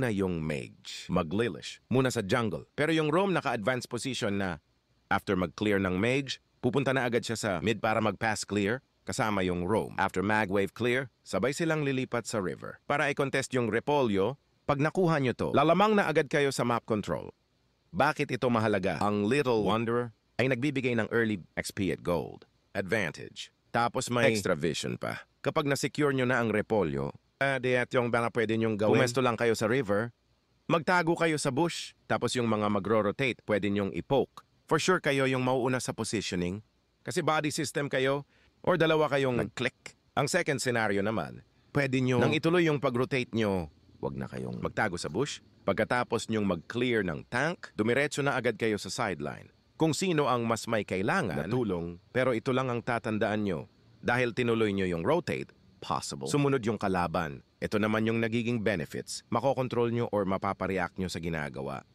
muna yung mage. Maglilish. Muna sa jungle. Pero yung roam naka-advanced position na after mag-clear ng mage, pupunta na agad siya sa mid para mag-pass clear, kasama yung roam. After mag-wave clear, sabay silang lilipat sa river. Para i-contest yung repolyo, pag nakuha nyo to, lalamang na agad kayo sa map control. Bakit ito mahalaga? Ang Little Wanderer ay nagbibigay ng early XP at gold. Advantage. Tapos may extra vision pa. Kapag na-secure nyo na ang repolyo, diyan yung mga pwede nyong gawin. Pumesto lang kayo sa river, magtago kayo sa bush, tapos yung mga magro-rotate, pwede nyong i-poke. For sure kayo yung mauuna sa positioning, kasi body system kayo, or dalawa kayong nag-click. Ang second scenario naman, pwede nyo, nang ituloy yung pag-rotate nyo, wag na kayong magtago sa bush. Pagkatapos nyong mag-clear ng tank, dumiretso na agad kayo sa sideline. Kung sino ang mas may kailangan na tulong, pero ito lang ang tatandaan nyo. Dahil tinuloy nyo yung rotate, possible. Sumunod yung kalaban. Ito naman yung nagiging benefits. Makokontrol nyo or mapapareact nyo sa ginagawa.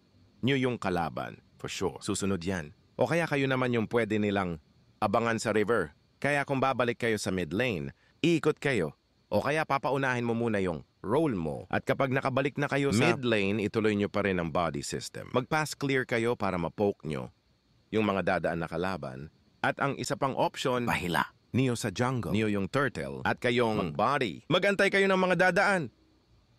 Nyo yung kalaban. For sure. Susunod yan. O kaya kayo naman yung pwede nilang abangan sa river. Kaya kung babalik kayo sa mid lane, iikot kayo. O kaya papaunahin mo muna yung roll mo. At kapag nakabalik na kayo sa mid lane, ituloy nyo pa rin ang body system. Mag-pass clear kayo para ma-poke nyo yung mga dadaan na kalaban. At ang isa pang option, pahila. Neo sa jungle. Neo yung turtle. At kayong mag-body. Magantay kayo ng mga dadaan.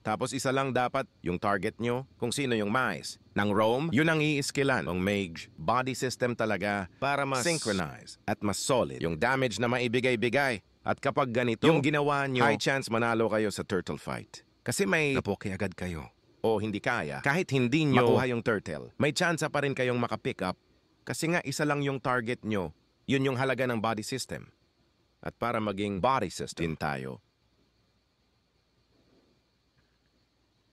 Tapos isa lang dapat yung target nyo kung sino yung mais. Nang roam, yun ang i-skillan. Ang mage, body system talaga para mas synchronize at mas solid. Yung damage na maibigay-bigay. At kapag ganito, yung ginawa nyo, high chance manalo kayo sa turtle fight. Kasi may napoke agad kayo. O hindi kaya. Kahit hindi nyo makuha yung turtle, may chance pa rin kayong makapick up. Kasi nga isa lang yung target nyo, yun yung halaga ng body system. At para maging body system din tayo,